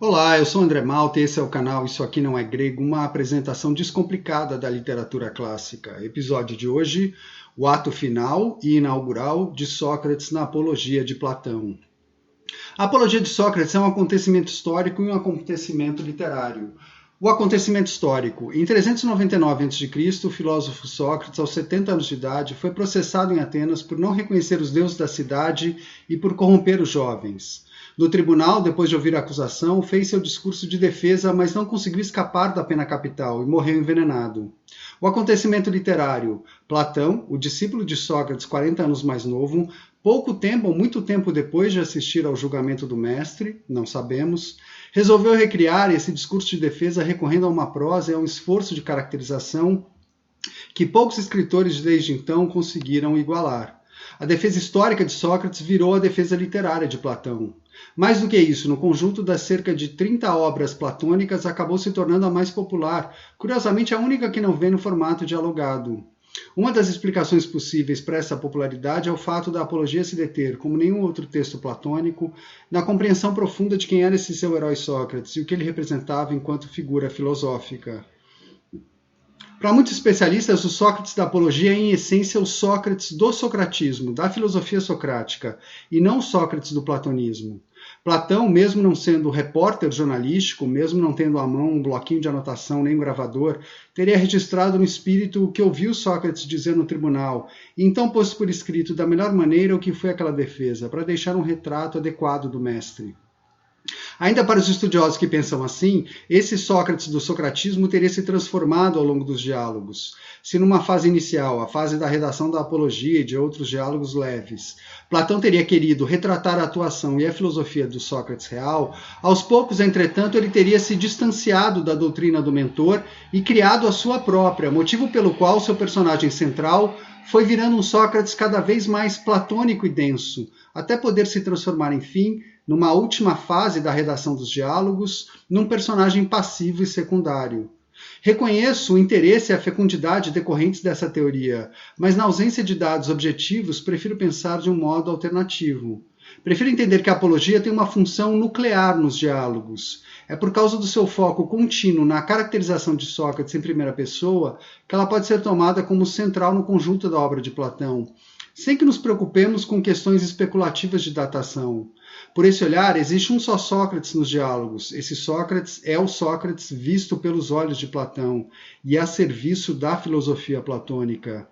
Olá, eu sou André Malta e esse é o canal Isso Aqui Não É Grego, uma apresentação descomplicada da literatura clássica. Episódio de hoje, o ato final e inaugural de Sócrates na Apologia de Platão. A Apologia de Sócrates é um acontecimento histórico e um acontecimento literário. O acontecimento histórico. Em 399 a.C., o filósofo Sócrates, aos 70 anos de idade, foi processado em Atenas por não reconhecer os deuses da cidade e por corromper os jovens. No tribunal, depois de ouvir a acusação, fez seu discurso de defesa, mas não conseguiu escapar da pena capital e morreu envenenado. O acontecimento literário. Platão, o discípulo de Sócrates, 40 anos mais novo, pouco tempo ou muito tempo depois de assistir ao julgamento do mestre, não sabemos, resolveu recriar esse discurso de defesa recorrendo a uma prosa e a um esforço de caracterização que poucos escritores desde então conseguiram igualar. A defesa histórica de Sócrates virou a defesa literária de Platão. Mais do que isso, no conjunto das cerca de 30 obras platônicas, acabou se tornando a mais popular, curiosamente a única que não vem no formato dialogado. Uma das explicações possíveis para essa popularidade é o fato da Apologia se deter, como nenhum outro texto platônico, na compreensão profunda de quem era esse seu herói Sócrates e o que ele representava enquanto figura filosófica. Para muitos especialistas, o Sócrates da Apologia é, em essência, o Sócrates do socratismo, da filosofia socrática, e não o Sócrates do platonismo. Platão, mesmo não sendo repórter jornalístico, mesmo não tendo à mão um bloquinho de anotação nem um gravador, teria registrado no espírito o que ouviu Sócrates dizer no tribunal, e então pôs por escrito da melhor maneira o que foi aquela defesa, para deixar um retrato adequado do mestre. Ainda para os estudiosos que pensam assim, esse Sócrates do socratismo teria se transformado ao longo dos diálogos. Se numa fase inicial, a fase da redação da Apologia e de outros diálogos leves, Platão teria querido retratar a atuação e a filosofia do Sócrates real, aos poucos, entretanto, ele teria se distanciado da doutrina do mentor e criado a sua própria, motivo pelo qual seu personagem central foi virando um Sócrates cada vez mais platônico e denso, até poder se transformar, enfim, numa última fase da redação dos diálogos, num personagem passivo e secundário. Reconheço o interesse e a fecundidade decorrentes dessa teoria, mas na ausência de dados objetivos, prefiro pensar de um modo alternativo. Prefiro entender que a apologia tem uma função nuclear nos diálogos. É por causa do seu foco contínuo na caracterização de Sócrates em primeira pessoa que ela pode ser tomada como central no conjunto da obra de Platão, sem que nos preocupemos com questões especulativas de datação. Por esse olhar, existe um só Sócrates nos diálogos. Esse Sócrates é o Sócrates visto pelos olhos de Platão e a serviço da filosofia platônica.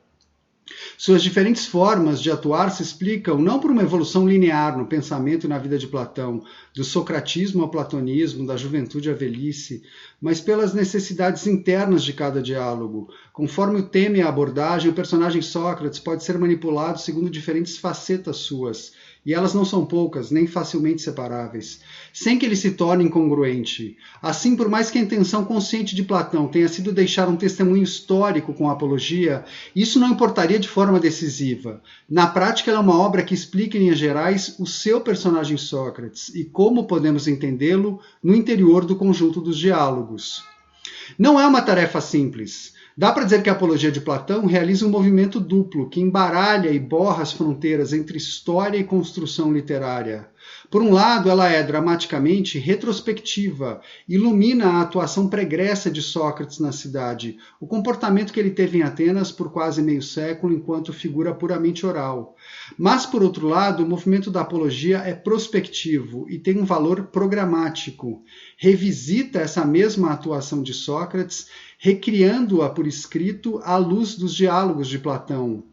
Suas diferentes formas de atuar se explicam não por uma evolução linear no pensamento e na vida de Platão, do socratismo ao platonismo, da juventude à velhice, mas pelas necessidades internas de cada diálogo. Conforme o tema e a abordagem, o personagem Sócrates pode ser manipulado segundo diferentes facetas suas, e elas não são poucas, nem facilmente separáveis, sem que ele se torne incongruente. Assim, por mais que a intenção consciente de Platão tenha sido deixar um testemunho histórico com a Apologia, isso não importaria de forma decisiva. Na prática, ela é uma obra que explica, em linhas gerais, o seu personagem Sócrates e como podemos entendê-lo no interior do conjunto dos diálogos. Não é uma tarefa simples. Dá para dizer que a Apologia de Platão realiza um movimento duplo que embaralha e borra as fronteiras entre história e construção literária. Por um lado, ela é dramaticamente retrospectiva, ilumina a atuação pregressa de Sócrates na cidade, o comportamento que ele teve em Atenas por quase meio século enquanto figura puramente oral. Mas, por outro lado, o movimento da Apologia é prospectivo e tem um valor programático. Revisita essa mesma atuação de Sócrates, recriando-a por escrito à luz dos diálogos de Platão.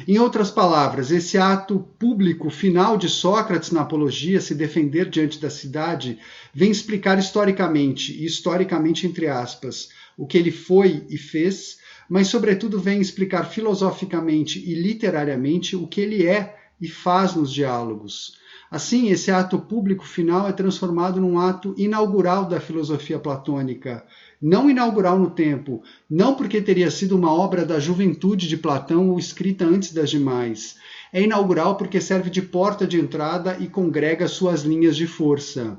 Em outras palavras, esse ato público final de Sócrates na Apologia, se defender diante da cidade, vem explicar historicamente, e historicamente entre aspas, o que ele foi e fez, mas sobretudo vem explicar filosoficamente e literariamente o que ele é e faz nos diálogos. Assim, esse ato público final é transformado num ato inaugural da filosofia platônica. Não inaugural no tempo, não porque teria sido uma obra da juventude de Platão ou escrita antes das demais. É inaugural porque serve de porta de entrada e congrega suas linhas de força.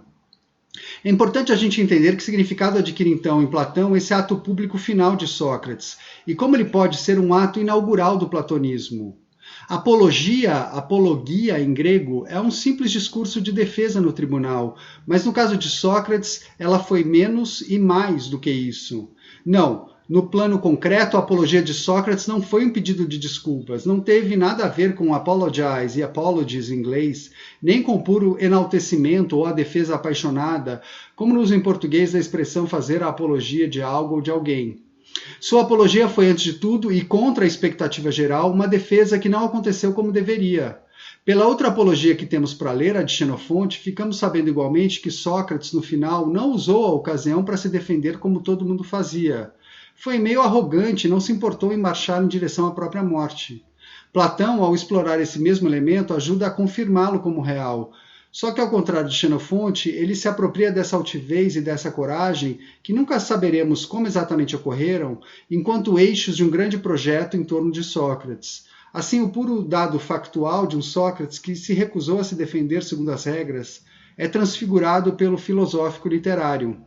É importante a gente entender que significado adquire então em Platão esse ato público final de Sócrates e como ele pode ser um ato inaugural do platonismo. Apologia em grego, é um simples discurso de defesa no tribunal, mas no caso de Sócrates, ela foi menos e mais do que isso. Não, no plano concreto, a apologia de Sócrates não foi um pedido de desculpas, não teve nada a ver com apologize e apologies em inglês, nem com puro enaltecimento ou a defesa apaixonada, como no uso em português da expressão fazer a apologia de algo ou de alguém. Sua apologia foi, antes de tudo, e contra a expectativa geral, uma defesa que não aconteceu como deveria. Pela outra apologia que temos para ler, a de Xenofonte, ficamos sabendo igualmente que Sócrates, no final, não usou a ocasião para se defender como todo mundo fazia. Foi meio arrogante e não se importou em marchar em direção à própria morte. Platão, ao explorar esse mesmo elemento, ajuda a confirmá-lo como real. Só que, ao contrário de Xenofonte, ele se apropria dessa altivez e dessa coragem, que nunca saberemos como exatamente ocorreram, enquanto eixos de um grande projeto em torno de Sócrates. Assim, o puro dado factual de um Sócrates que se recusou a se defender segundo as regras é transfigurado pelo filosófico literário.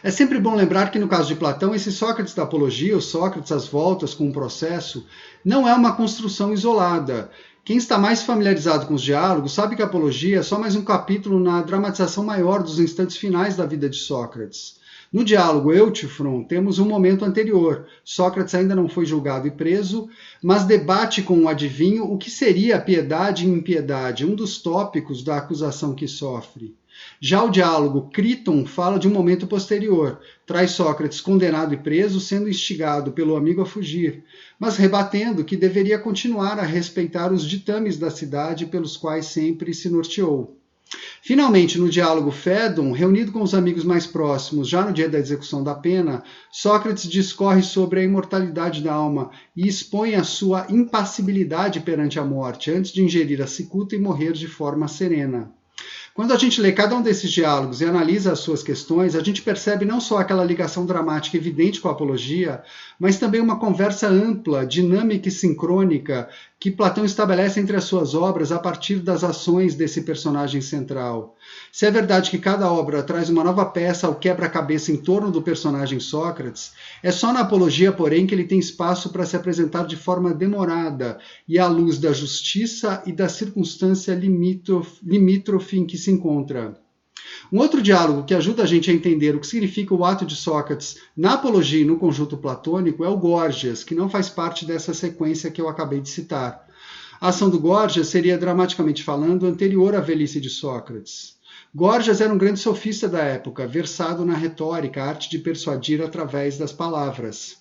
É sempre bom lembrar que, no caso de Platão, esse Sócrates da apologia, o Sócrates às voltas com o processo, não é uma construção isolada. Quem está mais familiarizado com os diálogos sabe que a apologia é só mais um capítulo na dramatização maior dos instantes finais da vida de Sócrates. No diálogo Euthyphron, temos um momento anterior. Sócrates ainda não foi julgado e preso, mas debate com o adivinho o que seria piedade e impiedade, um dos tópicos da acusação que sofre. Já o diálogo Críton fala de um momento posterior. Traz Sócrates condenado e preso, sendo instigado pelo amigo a fugir, mas rebatendo que deveria continuar a respeitar os ditames da cidade pelos quais sempre se norteou. Finalmente, no diálogo Fédon, reunido com os amigos mais próximos, já no dia da execução da pena, Sócrates discorre sobre a imortalidade da alma e expõe a sua impassibilidade perante a morte, antes de ingerir a cicuta e morrer de forma serena. Quando a gente lê cada um desses diálogos e analisa as suas questões, a gente percebe não só aquela ligação dramática evidente com a apologia, mas também uma conversa ampla, dinâmica e sincrônica que Platão estabelece entre as suas obras a partir das ações desse personagem central. Se é verdade que cada obra traz uma nova peça ao quebra-cabeça em torno do personagem Sócrates, é só na apologia, porém, que ele tem espaço para se apresentar de forma demorada e à luz da justiça e da circunstância limítrofe em que se encontra. Um outro diálogo que ajuda a gente a entender o que significa o ato de Sócrates na apologia e no conjunto platônico é o Górgias, que não faz parte dessa sequência que eu acabei de citar. A ação do Górgias seria, dramaticamente falando, anterior à velhice de Sócrates. Górgias era um grande sofista da época, versado na retórica, a arte de persuadir através das palavras.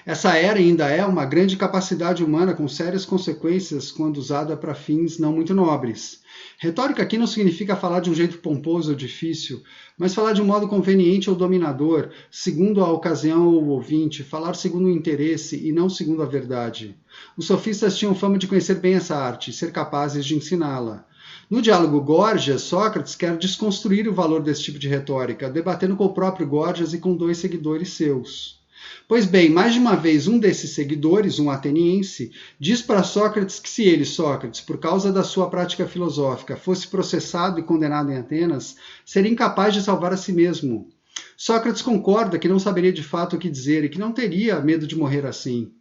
Essa era e ainda é uma grande capacidade humana com sérias consequências quando usada para fins não muito nobres. Retórica aqui não significa falar de um jeito pomposo ou difícil, mas falar de um modo conveniente ou dominador, segundo a ocasião ou o ouvinte, falar segundo o interesse e não segundo a verdade. Os sofistas tinham fama de conhecer bem essa arte e ser capazes de ensiná-la. No diálogo Górgias, Sócrates quer desconstruir o valor desse tipo de retórica, debatendo com o próprio Górgias e com 2 seguidores seus. Pois bem, mais de uma vez um desses seguidores, um ateniense, diz para Sócrates que se ele, Sócrates, por causa da sua prática filosófica, fosse processado e condenado em Atenas, seria incapaz de salvar a si mesmo. Sócrates concorda que não saberia de fato o que dizer e que não teria medo de morrer assim.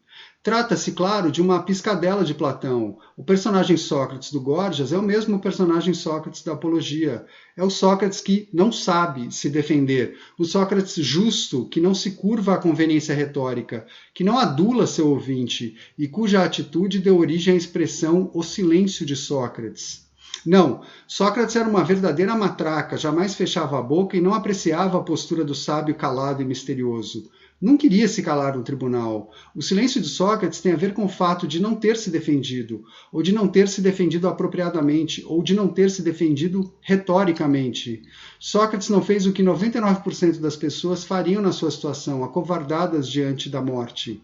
Trata-se, claro, de uma piscadela de Platão. O personagem Sócrates do Górgias é o mesmo personagem Sócrates da Apologia. É o Sócrates que não sabe se defender. O Sócrates justo, que não se curva à conveniência retórica, que não adula seu ouvinte e cuja atitude deu origem à expressão o silêncio de Sócrates. Não, Sócrates era uma verdadeira matraca, jamais fechava a boca e não apreciava a postura do sábio calado e misterioso. Não queria se calar no tribunal. O silêncio de Sócrates tem a ver com o fato de não ter se defendido, ou de não ter se defendido apropriadamente, ou de não ter se defendido retoricamente. Sócrates não fez o que 99% das pessoas fariam na sua situação, acovardadas diante da morte.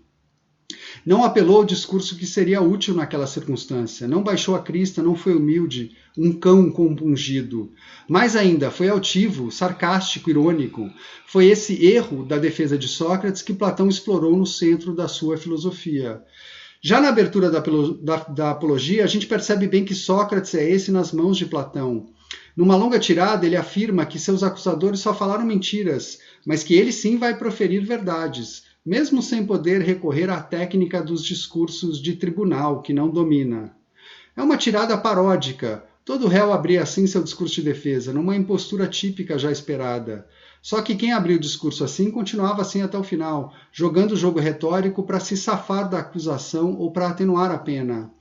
Não apelou ao discurso que seria útil naquela circunstância, não baixou a crista, não foi humilde, um cão compungido. Mais ainda, foi altivo, sarcástico, irônico. Foi esse erro da defesa de Sócrates que Platão explorou no centro da sua filosofia. Já na abertura da Apologia, a gente percebe bem que Sócrates é esse nas mãos de Platão. Numa longa tirada, ele afirma que seus acusadores só falaram mentiras, mas que ele sim vai proferir verdades. mesmo sem poder recorrer à técnica dos discursos de tribunal, que não domina. É uma tirada paródica. Todo réu abria assim seu discurso de defesa, numa impostura típica já esperada. Só que quem abriu o discurso assim continuava assim até o final, jogando o jogo retórico para se safar da acusação ou para atenuar a pena.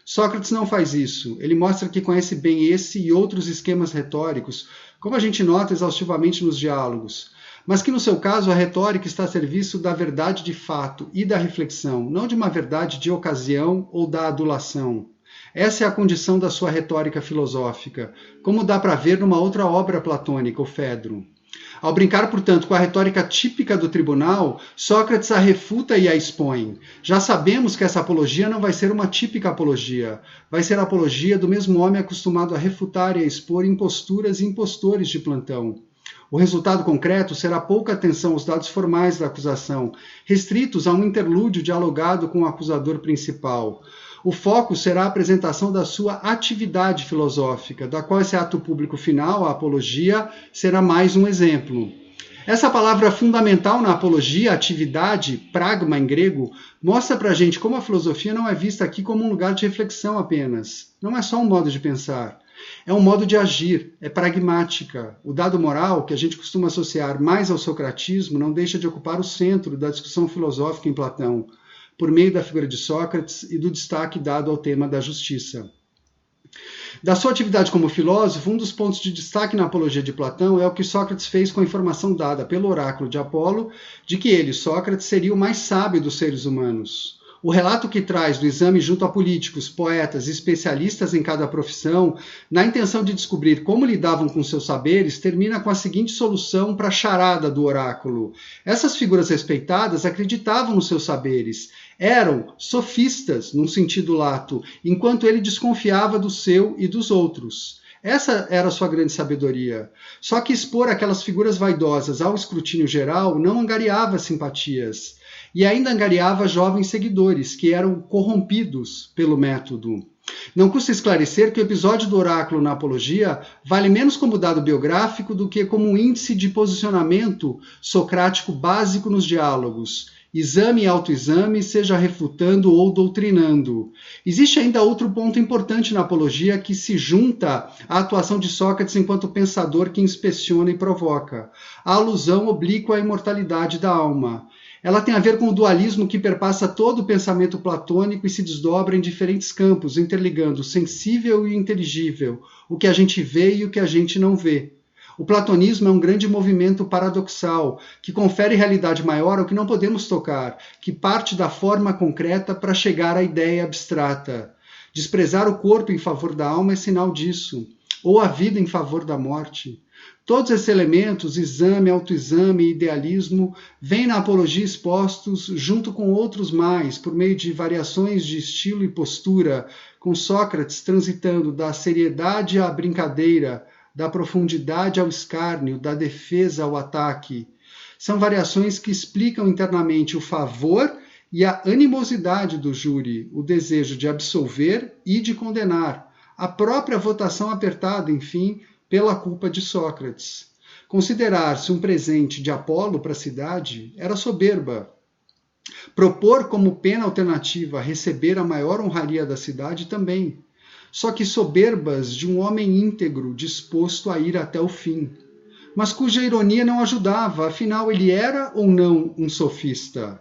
Sócrates não faz isso. Ele mostra que conhece bem esse e outros esquemas retóricos, como a gente nota exaustivamente nos diálogos, mas que no seu caso a retórica está a serviço da verdade de fato e da reflexão, não de uma verdade de ocasião ou da adulação. Essa é a condição da sua retórica filosófica, como dá para ver numa outra obra platônica, o Fedro. Ao brincar, portanto, com a retórica típica do tribunal, Sócrates a refuta e a expõe. Já sabemos que essa apologia não vai ser uma típica apologia. Vai ser a apologia do mesmo homem acostumado a refutar e a expor imposturas e impostores de plantão. O resultado concreto será pouca atenção aos dados formais da acusação, restritos a um interlúdio dialogado com o acusador principal. O foco será a apresentação da sua atividade filosófica, da qual esse ato público final, a apologia, será mais um exemplo. Essa palavra fundamental na apologia, atividade, pragma em grego, mostra para a gente como a filosofia não é vista aqui como um lugar de reflexão apenas. Não é só um modo de pensar. É um modo de agir, é pragmática. O dado moral, que a gente costuma associar mais ao socratismo, não deixa de ocupar o centro da discussão filosófica em Platão, por meio da figura de Sócrates e do destaque dado ao tema da justiça. Da sua atividade como filósofo, um dos pontos de destaque na apologia de Platão é o que Sócrates fez com a informação dada pelo oráculo de Apolo de que ele, Sócrates, seria o mais sábio dos seres humanos. O relato que traz do exame junto a políticos, poetas e especialistas em cada profissão, na intenção de descobrir como lidavam com seus saberes, termina com a seguinte solução para a charada do oráculo. Essas figuras respeitadas acreditavam nos seus saberes, eram sofistas, num sentido lato, enquanto ele desconfiava do seu e dos outros. Essa era a sua grande sabedoria. Só que expor aquelas figuras vaidosas ao escrutínio geral não angariava simpatias. E ainda angariava jovens seguidores, que eram corrompidos pelo método. Não custa esclarecer que o episódio do oráculo na apologia vale menos como dado biográfico do que como um índice de posicionamento socrático básico nos diálogos. Exame e autoexame, seja refutando ou doutrinando. Existe ainda outro ponto importante na apologia que se junta à atuação de Sócrates enquanto pensador que inspeciona e provoca. A alusão oblíqua à imortalidade da alma. Ela tem a ver com o dualismo que perpassa todo o pensamento platônico e se desdobra em diferentes campos, interligando o sensível e o inteligível, o que a gente vê e o que a gente não vê. O platonismo é um grande movimento paradoxal, que confere realidade maior ao que não podemos tocar, que parte da forma concreta para chegar à ideia abstrata. Desprezar o corpo em favor da alma é sinal disso, ou a vida em favor da morte. Todos esses elementos, exame, autoexame e idealismo, vêm na apologia expostos junto com outros mais, por meio de variações de estilo e postura, com Sócrates transitando da seriedade à brincadeira, da profundidade ao escárnio, da defesa ao ataque. São variações que explicam internamente o favor e a animosidade do júri, o desejo de absolver e de condenar, a própria votação apertada, enfim, pela culpa de Sócrates. Considerar-se um presente de Apolo para a cidade era soberba. Propor como pena alternativa receber a maior honraria da cidade também. Só que soberbas de um homem íntegro disposto a ir até o fim, mas cuja ironia não ajudava, afinal ele era ou não um sofista.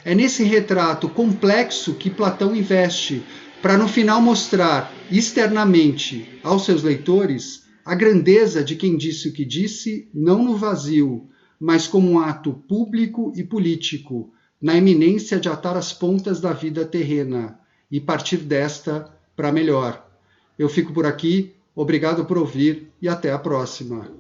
É nesse retrato complexo que Platão investe, para no final mostrar externamente aos seus leitores a grandeza de quem disse o que disse, não no vazio, mas como um ato público e político, na iminência de atar as pontas da vida terrena e partir desta para melhor. Eu fico por aqui, obrigado por ouvir e até a próxima.